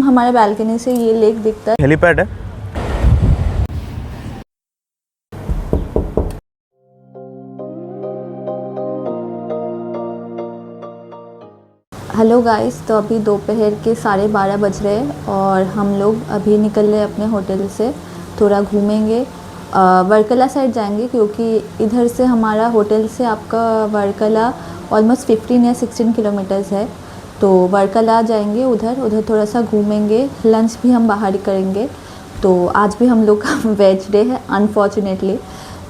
हमारे बालकनी से ये लेक दिखता है। हेलीपैड है। हेलो गाइस, तो अभी दोपहर के 12:30 बज रहे हैं और हम लोग अभी निकल रहे हैं अपने होटल से। थोड़ा घूमेंगे, वर्कला साइड जाएंगे क्योंकि इधर से हमारा होटल से आपका वर्कला ऑलमोस्ट 15 या 16 किलोमीटर्स है। तो वर्कला जाएंगे, उधर थोड़ा सा घूमेंगे। लंच भी हम बाहर ही करेंगे। तो आज भी हम लोग का वेज डे है अनफॉर्चुनेटली।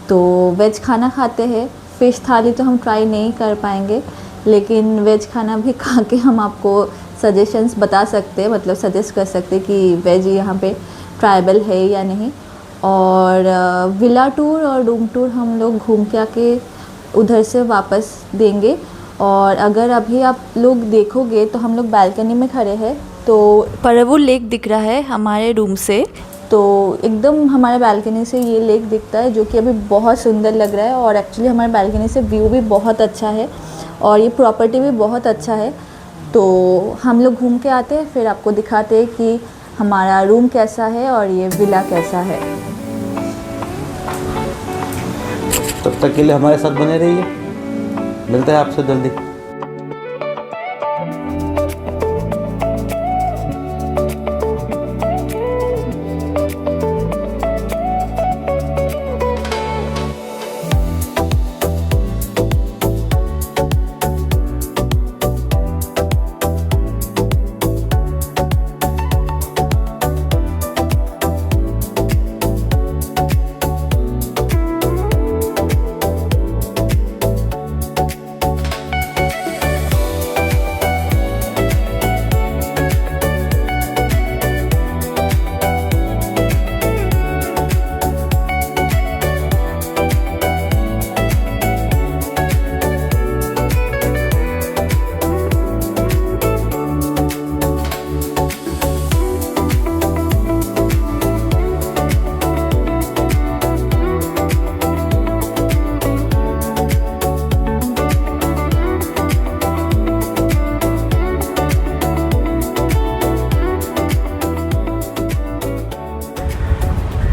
तो वेज खाना खाते हैं। फ़िश थाली तो हम ट्राई नहीं कर पाएंगे, लेकिन वेज खाना भी खा के हम आपको सजेशंस बता सकते हैं, मतलब सजेस्ट कर सकते हैं कि वेज यहाँ पे ट्राइबल है या नहीं। और विला टूर और रूम टूर हम लोग घूम के आके उधर से वापस देंगे। और अगर अभी आप लोग देखोगे तो हम लोग बालकनी में खड़े हैं, तो परवू लेक दिख रहा है हमारे रूम से। तो एकदम हमारे बालकनी से ये लेक दिखता है, जो कि अभी बहुत सुंदर लग रहा है। और एक्चुअली हमारे बालकनी से व्यू भी बहुत अच्छा है और ये प्रॉपर्टी भी बहुत अच्छा है। तो हम लोग घूम के आते हैं, फिर आपको दिखाते हैं कि हमारा रूम कैसा है और ये विला कैसा है। तब तक के लिए हमारे साथ बने रहिए, मिलते हैं आपसे जल्दी।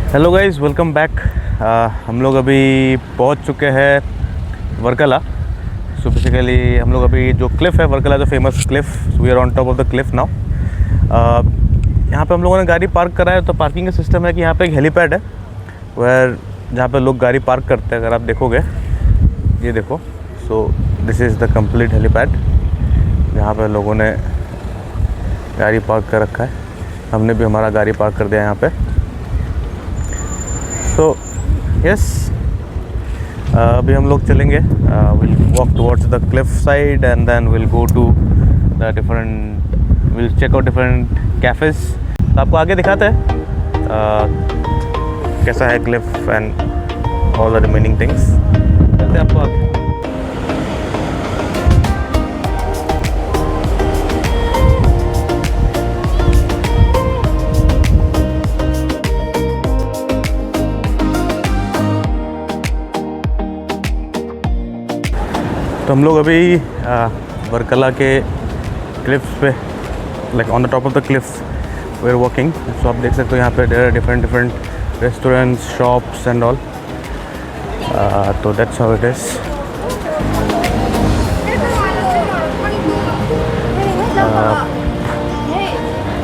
Hello guys, welcome back. हम लोग अभी पहुंच चुके हैं वर्कला। सो बेसिकली हम लोग अभी जो क्लिफ़ है वर्कला, जो famous cliff, we are on top of the cliff now. यहाँ पे हम लोगों ने गाड़ी पार्क करा है। तो पार्किंग का सिस्टम है कि यहाँ पे एक हेलीपैड है वेयर जहाँ पे लोग गाड़ी पार्क करते हैं। अगर आप देखोगे, ये देखो। So this is the complete helipad जहाँ पे लोगों ने गाड़ी पार्क कर रखा है। हमने भी हमारा गाड़ी पार्क कर दिया यहाँ पे। तो यस, अभी हम लोग चलेंगे, will walk towards the cliff side and then will go to the different, will check out different cafes. तो आपको आगे दिखाते हैं कैसा है cliff and all the remaining things. चलते हैं आपको आगे। तो हम लोग अभी वर्कला के क्लिफ्स पे, like on the top of the cliff we are walking. So आप देख सकते हो यहाँ पे different restaurants, shops and all. तो दैट्स हाउ इट इज़।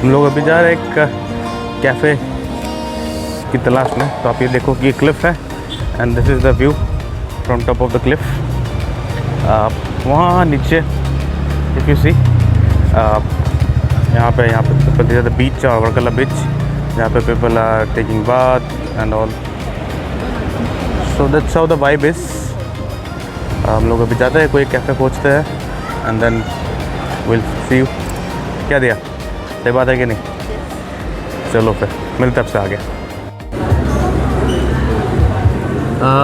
हम लोग अभी जा रहे हैं एक कैफ़े की तलाश में। तो आप ये देखो कि ये क्लिफ है and this is the view from top of the Cliff. वहाँ नीचे इफ़ यू सी, यहाँ पे द बीच और वर्कला बीच, जहाँ पे people are taking bath and all. So that's how the vibe is. हम लोग अभी जाते हैं, कोई कैफ़े पहुँचते हैं and then will see you. क्या दिया, सही बात है कि नहीं? चलो फिर मिलते हैं आपसे आगे।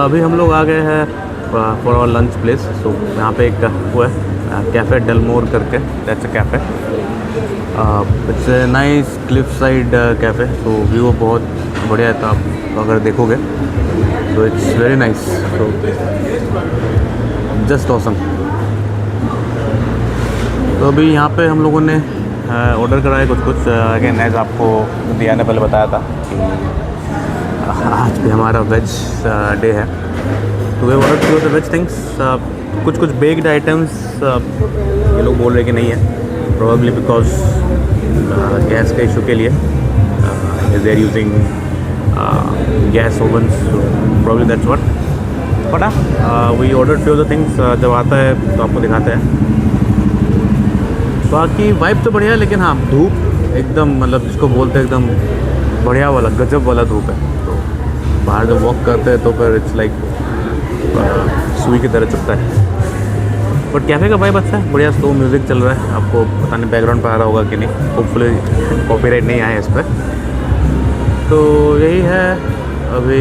अभी हम लोग आ गए हैं फॉर आवर लंच प्लेस। सो यहाँ पे एक वो है कैफ़े डेलमोर करके, that's a cafe. It's a nice Cliff side cafe. तो व्यू बहुत बढ़िया है। तो आप अगर देखोगे तो इट्स वेरी नाइस, तो जस्ट ऑसम। तो अभी यहाँ पे हम लोगों ने ऑर्डर करा है कुछ अगेन एज आपको दिया ने पहले बताया था कि आज भी हमारा वेज डे है। तो वे ऑर्डर किए द वेज थिंग्स, कुछ बेक्ड आइटम्स ये लोग बोल रहे कि नहीं है, प्रोबेबली बिकॉज गैस के इशू के लिए they are using gas ovens, probably that's what. But we order few the things, जब आता है तो आपको दिखाते हैं। बाकी वाइब तो बढ़िया है, लेकिन हाँ धूप एकदम मतलब जिसको बोलते हैं एकदम बढ़िया वाला गजब वाला धूप है। तो बाहर जब वॉक करते हैं तो फिर इट्स लाइक सुई की तरह चुभता है। बट कैफ़े का वाइब अच्छा है, बढ़िया स्लो म्यूज़िक चल रहा है। आपको पता नहीं बैकग्राउंड पे आ रहा होगा कि नहीं, होपफुली कॉपीराइट नहीं आया इस पर। तो यही है, अभी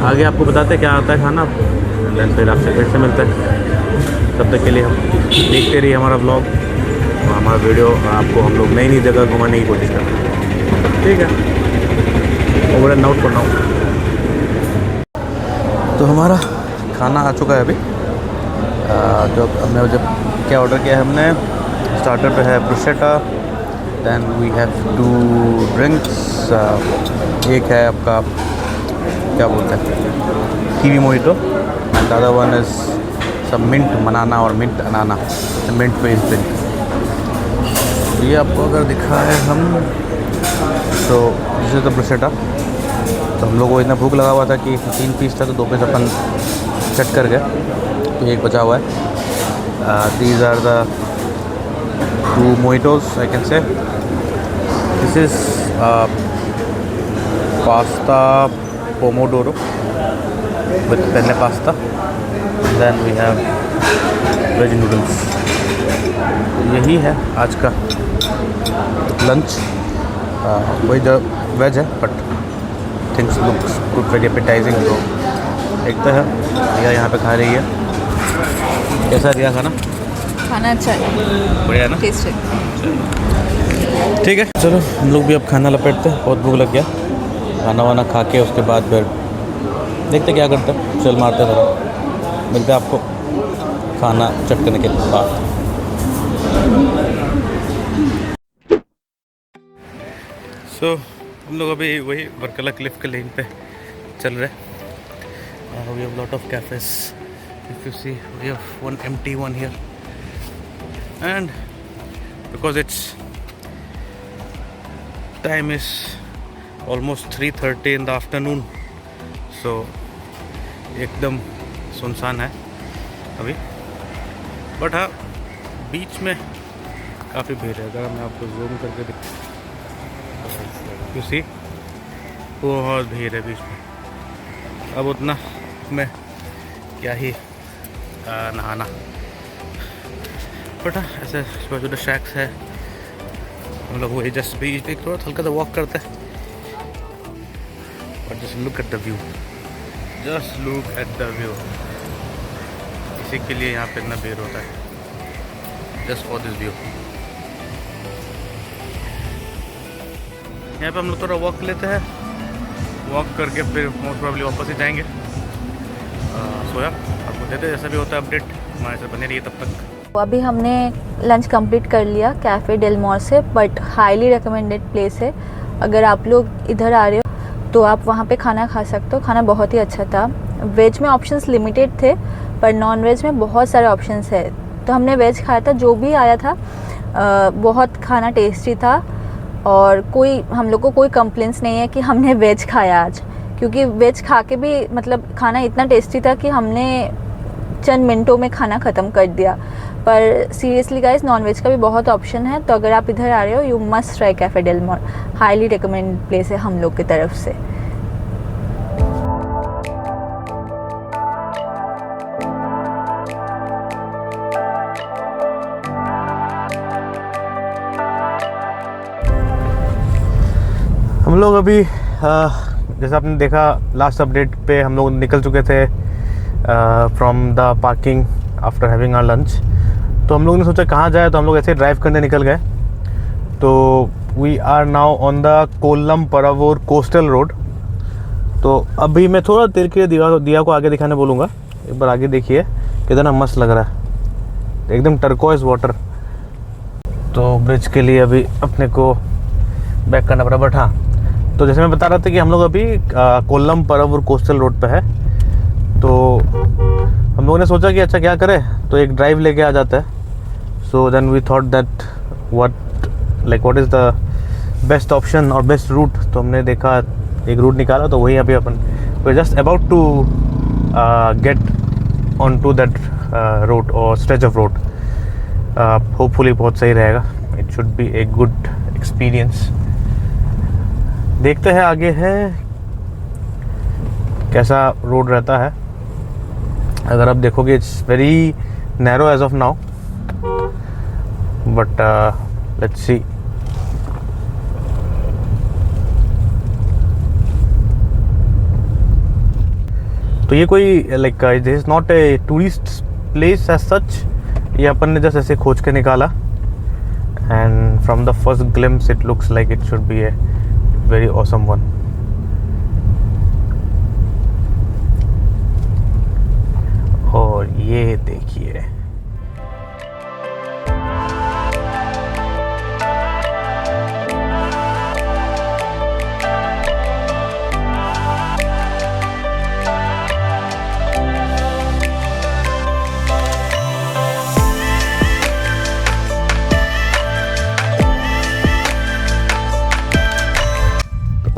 आगे आपको बताते हैं क्या आता है खाना, देन फिर आपसे फिर से मिलते हैं। तब तक के लिए हम देखते रहिए हमारा व्लॉग और हमारा वीडियो, और आपको हम लोग नई नई जगह घुमाने की कोशिश करते हैं। ठीक है, over and out for now. तो हमारा खाना आ चुका है अभी। जो हमने जब क्या ऑर्डर किया है हमने, स्टार्टर पे है bruschetta, then we have 2 drinks, एक है आपका क्या बोलते हैं kiwi mojito, and the other one is सब मिंट बनाना और मिंट अनाना, मिंट बेस्ड ड्रिंक। ये आपको अगर दिखाए हम तो दिस इज़ द ब्रुशेटा। तो हम लोग को इतना भूख लगा हुआ था कि 3 पीस था, तो 2 पीस अपन चट कर गए, तो एक बचा हुआ है। These are the 2 mojitos I can say. This is pasta pomodoro with penne pasta, then we have veg noodles. यही है आज का लंच। वही जो वेज है but things looks good, very appetising. तो देखते हैं रिया यहाँ पे खा रही है, कैसा रिया खाना? खाना अच्छा है, बढ़िया ना, टेस्ट है। ठीक है। चलो हम लोग भी अब खाना लपेटते हैं, बहुत भूख लग गया। खाना वाना खा के उसके बाद फिर देखते क्या करते हैं, चल मारते हैं थोड़ा। मिलते हैं आपको खाना चटकने के बाद। सो हम लोग अभी वही वर्कला क्लिफ के लेन पे चल रहे हैं। We have lot of cafes. If you see, we have one empty one here, and because it's time is almost 3:30 in the afternoon, so एकदम सुनसान है अभी। बट हाँ बीच में काफ़ी भीड़ है। अगर मैं आपको जूम करके दिखाऊँ, you see, बहुत भीड़ है बीच में। अब उतना में क्या ही नहाना, बट ऐसे छोटे शैक्स है, हम लोग वही जस्ट बीच पे थोड़ा हल्का सा वॉक करते हैं और just look at the view, just look at the view. इसी के लिए यहाँ पे इतना भीड़ होता है, जस्ट फॉर दिस व्यू। यहाँ पे हम लोग थोड़ा वॉक लेते हैं, वॉक करके फिर मोस्ट प्रॉब्ली वापस ही जाएंगे। सोया आपको देते जैसा भी होता है अपडेट, हमारे से बने रहिए तब तक। तो अभी हमने लंच कंप्लीट कर लिया कैफ़े डेल मोर से, बट हाईली रिकमेंडेड प्लेस है। अगर आप लोग इधर आ रहे हो तो आप वहाँ पे खाना खा सकते हो। खाना बहुत ही अच्छा था। वेज में ऑप्शंस लिमिटेड थे, पर नॉन वेज में बहुत सारे ऑप्शंस है। तो हमने वेज खाया था, जो भी आया था बहुत खाना टेस्टी था, और कोई हम लोग को कोई कंप्लेंट्स नहीं है कि हमने वेज खाया आज, क्योंकि वेज खा के भी मतलब खाना इतना टेस्टी था कि हमने चंद मिनटों में खाना ख़त्म कर दिया। पर सीरियसली गाइस, नॉन वेज का भी बहुत ऑप्शन है। तो अगर आप इधर आ रहे हो, you must try Cafe Del Mar. Highly recommend place है हम लोग की तरफ से। हम लोग अभी जैसा आपने देखा लास्ट अपडेट पे, हम लोग निकल चुके थे from the parking after having our lunch. तो हम लोग ने सोचा कहाँ जाए, तो हम लोग ऐसे ड्राइव करने निकल गए। तो we are now on the Kollam Paravur coastal road. तो अभी मैं थोड़ा देर के लिए दिया को आगे दिखाने बोलूँगा। एक बार आगे देखिए कितना मस्त लग रहा है, एकदम टर्कोइज वाटर। तो ब्रिज के लिए अभी अपने को बैक करना पड़ा, बट हाँ, तो जैसे मैं बता रहा था कि हम लोग अभी कोल्लम परवूर कोस्टल रोड पे है। तो हम लोगों ने सोचा कि अच्छा क्या करें, तो एक ड्राइव लेके आ जाता है। So then we thought that what is the best option और बेस्ट रूट। तो हमने देखा एक रूट निकाला, तो वही अभी अपन we just about to get on to that road और स्ट्रेच ऑफ रोड। होपफुली बहुत सही रहेगा, it should be a good experience. देखते हैं आगे है कैसा रोड रहता है। अगर आप देखोगे it's very narrow as of now, but let's see. तो ये कोई like this is not a tourist place as such, ये अपन ने जस्ट ऐसे खोज के निकाला। And from the first glimpse it looks like it should be a very awesome one. और ये देखिए,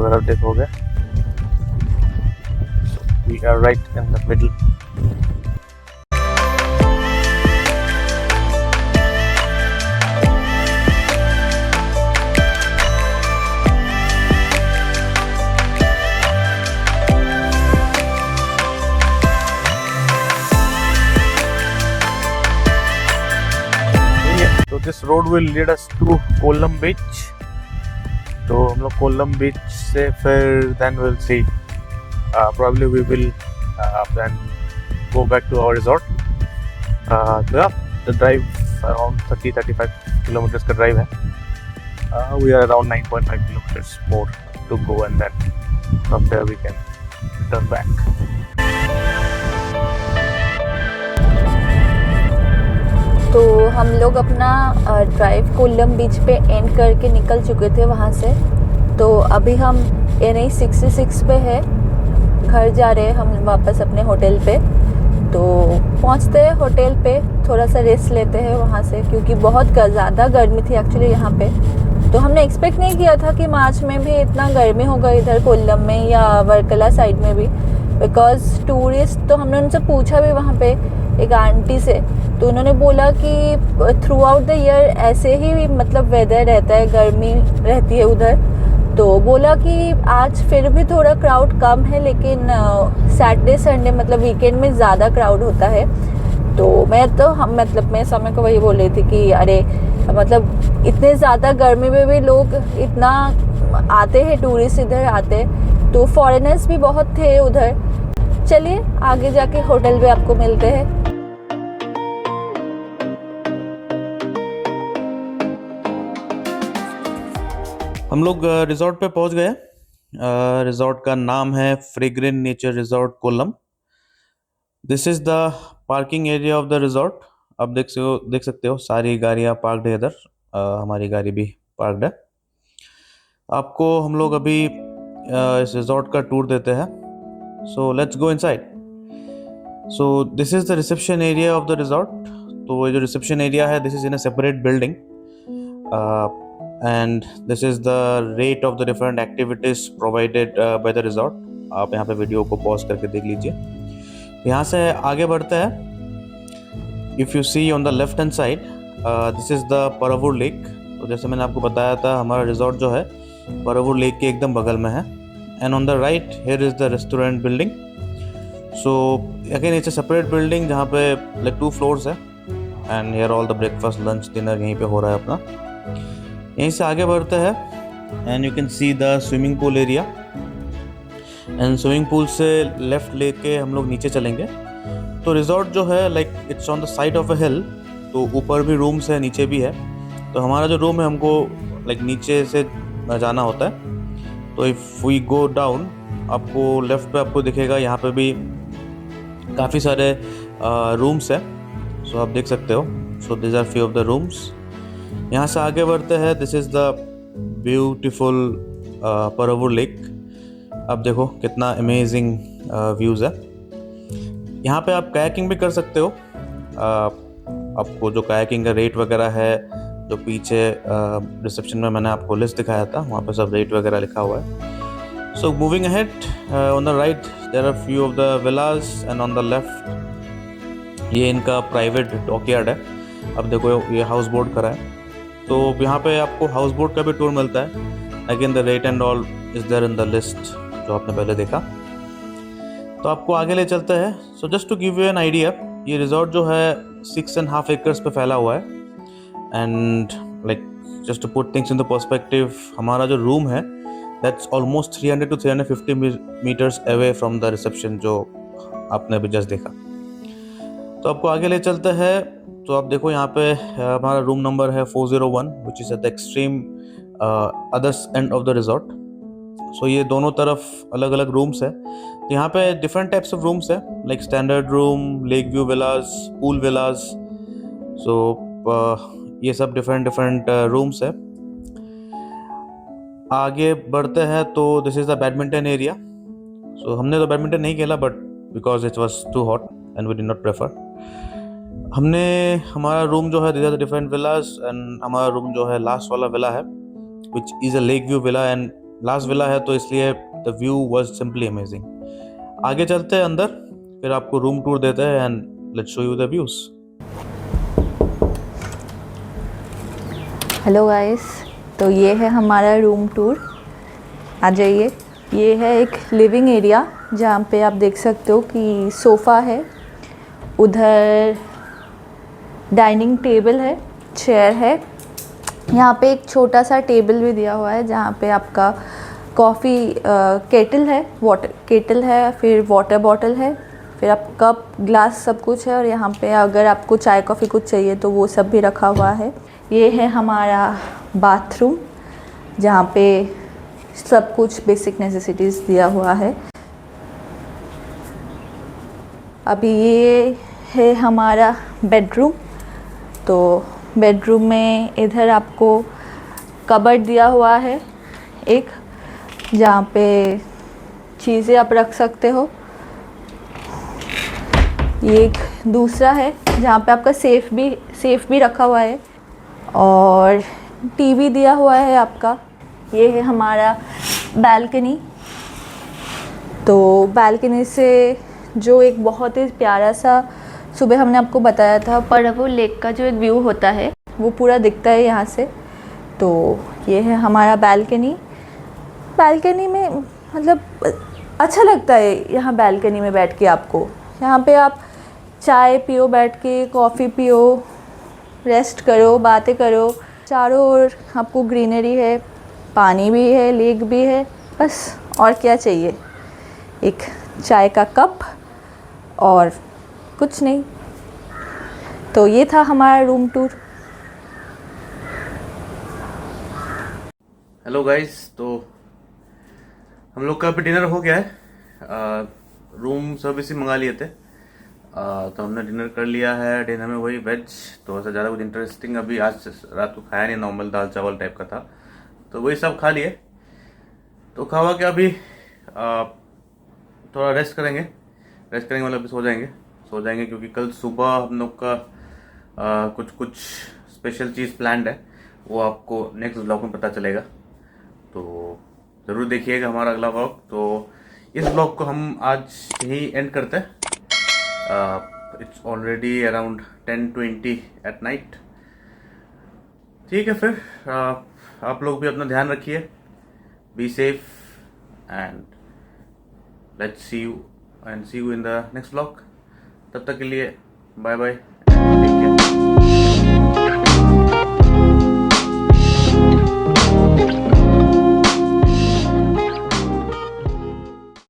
अगर आप देखोगे we are right in the middle. तो this road will lead us to Kollam beach. तो हम लोग कोल्लम बीच से फिर then will see probably we will then go back to our resort. So yeah, the drive around 30-35 kilometers का drive है। We are around 9.5 kilometers more to go, and then from there we can return back. तो हम लोग अपना drive Kollam बीच पे and करके निकल चुके थे वहाँ से। तो अभी हम NH66 पे है, घर जा रहे हैं हम वापस अपने होटल पे। तो पहुँचते हैं होटल पे, थोड़ा सा रेस्ट लेते हैं वहाँ से, क्योंकि बहुत ज़्यादा गर्मी थी एक्चुअली यहाँ पे। तो हमने एक्सपेक्ट नहीं किया था कि मार्च में भी इतना गर्मी होगा इधर कोल्लम में या वर्कला साइड में भी, बिकॉज टूरिस्ट, तो हमने उनसे पूछा भी वहाँ पे एक आंटी से, तो उन्होंने बोला कि थ्रू आउट द ईयर ऐसे ही मतलब वेदर रहता है, गर्मी रहती है उधर। तो बोला कि आज फिर भी थोड़ा क्राउड कम है, लेकिन सैटरडे संडे मतलब वीकेंड में ज़्यादा क्राउड होता है। तो मैं समय को वही बोल रही थी कि अरे मतलब इतने ज़्यादा गर्मी में भी लोग इतना आते हैं, टूरिस्ट इधर आते, तो फॉरेनर्स भी बहुत थे उधर। चलिए आगे जाके होटल पे आपको मिलते हैं। हम लोग रिजॉर्ट पे पहुंच गए। रिजॉर्ट का नाम है fragrant nature resort Kollam. This is the parking area of the resort. आप देख सकते हो सारी गाड़ियाँ पार्कड है इधर, हमारी गाड़ी भी पार्कड है। आपको हम लोग अभी इस रिजॉर्ट का टूर देते हैं। So let's go inside. So this is the reception area of the resort. तो ये जो रिसेप्शन एरिया है, this is in a separate building, and this is the rate of the different activities provided by the resort. आप यहाँ पे video को pause करके देख लीजिए। यहाँ से आगे बढ़ते हैं। If you see on the left hand side, this is the Paravur lake. तो जैसे मैंने आपको बताया था, हमारा रिजॉर्ट जो है परवूर लेक के एकदम बगल में है। And on the right here is the restaurant building. So again it's a separate building जहाँ पे लाइक 2 फ्लोर्स है, and here all the breakfast lunch dinner यहीं पे हो रहा है अपना। यहीं से आगे बढ़ते हैं and you can see the swimming pool area. And swimming pool से लेफ्ट लेके हम लोग नीचे चलेंगे। तो रिजॉर्ट जो है like it's on the side of a hill, तो ऊपर भी रूम्स है, नीचे भी है। तो हमारा जो रूम है हमको लाइक नीचे से जाना होता है। तो इफ़ वी गो डाउन, आपको लेफ्ट पे आपको दिखेगा, यहाँ पे भी काफ़ी सारे रूम्स है। सो आप देख सकते हो। So this are few of the rooms. यहाँ से आगे बढ़ते हैं. This is the beautiful Paravur lake. अब देखो कितना अमेजिंग व्यूज़ है. यहाँ पे आप कायाकिंग भी कर सकते हो. आपको जो कायाकिंग का रेट वगैरह है, जो पीछे रिसेप्शन में मैंने आपको लिस्ट दिखाया था, वहाँ पे सब रेट वगैरह लिखा हुआ है. So moving ahead, on the right there are few of the villas and on the left ये इनका प्राइवेट डॉकयार्ड है. अब देखो ये हाउस बोट करा है, तो यहाँ पे आपको हाउस बोट का भी टूर मिलता है. Again the rate and all is there in the list जो आपने पहले देखा. तो आपको आगे ले चलते हैं. So just to give you an idea, ये रिजॉर्ट जो है 6.5 एकर्स पे फैला हुआ है. And like just to put things in the perspective, हमारा जो रूम है that's almost 300 to 350 metres away from the reception जो आपने अभी जस्ट देखा. तो आपको आगे ले चलते हैं. तो आप देखो यहाँ पे हमारा रूम नंबर है 401 which is at the extreme others end of the resort. So ये दोनों तरफ अलग अलग रूम्स है. तो यहाँ पे डिफरेंट टाइप्स ऑफ रूम्स है, like standard room, lake view villas, pool villas. So ये सब डिफरेंट रूम्स है. आगे बढ़ते हैं तो this is the badminton area. So हमने तो बैडमिंटन नहीं खेला, but because it was too hot and we did not prefer. हमने हमारा रूम जो है this are the different villas, and हमारा रूम जो है लास्ट वाला विला है which is a lake view villa. And last villa है तो इसलिए the view was simply amazing. आगे चलते हैं अंदर, फिर आपको रूम टूर देते हैं and let's show you the views. Hello guys, तो ये है हमारा रूम टूर. आ जाइए. ये है एक लिविंग एरिया जहाँ पे आप देख सकते हो कि सोफ़ा है, उधर डाइनिंग टेबल है, चेयर है. यहाँ पे एक छोटा सा टेबल भी दिया हुआ है जहाँ पे आपका कॉफ़ी केटल है, वाटर केटल है, फिर वाटर बॉटल है, फिर आप कप ग्लास सब कुछ है. और यहाँ पे अगर आपको चाय कॉफ़ी कुछ चाहिए तो वो सब भी रखा हुआ है. ये है हमारा बाथरूम जहाँ पे सब कुछ बेसिक नेसेसिटीज़ दिया हुआ है. अभी ये है हमारा बेडरूम. तो बेडरूम में इधर आपको कबर्ड दिया हुआ है एक, जहाँ पे चीज़ें आप रख सकते हो. ये एक दूसरा है जहाँ पे आपका सेफ भी रखा हुआ है, और टीवी दिया हुआ है आपका. ये है हमारा बालकनी. तो बालकनी से जो एक बहुत ही प्यारा सा, सुबह हमने आपको बताया था, परावूर लेक का जो एक व्यू होता है वो पूरा दिखता है यहाँ से. तो ये है हमारा बालकनी. बालकनी में मतलब अच्छा लगता है यहाँ बालकनी में बैठ के. आपको यहाँ पे आप चाय पियो, बैठ के कॉफ़ी पियो, रेस्ट करो, बातें करो. चारों ओर आपको ग्रीनरी है, पानी भी है, लेक भी है. बस और क्या चाहिए, एक चाय का कप और कुछ नहीं. तो ये था हमारा रूम टूर. हेलो गाइस, तो हम लोग का अभी डिनर हो गया है. रूम सर्विस ही मंगा लिए थे, तो हमने डिनर कर लिया है. डिनर में वही वेज, तो ऐसा ज़्यादा कुछ इंटरेस्टिंग अभी आज रात को खाया नहीं. नॉर्मल दाल चावल टाइप का था, तो वही सब खा लिए. तो खावा के अभी थोड़ा रेस्ट करेंगे मतलब अभी सो जाएंगे क्योंकि कल सुबह हम लोग का कुछ स्पेशल चीज़ प्लान्ड है, वो आपको नेक्स्ट व्लॉग में पता चलेगा. तो ज़रूर देखिएगा हमारा अगला व्लॉग. तो इस व्लॉग को हम आज यही एंड करते हैं. It's already around 10:20 at night. ठीक है, फिर आप लोग भी अपना ध्यान रखिए. Be safe and let's see you in the next vlog. तब तक के लिए बाय बाय.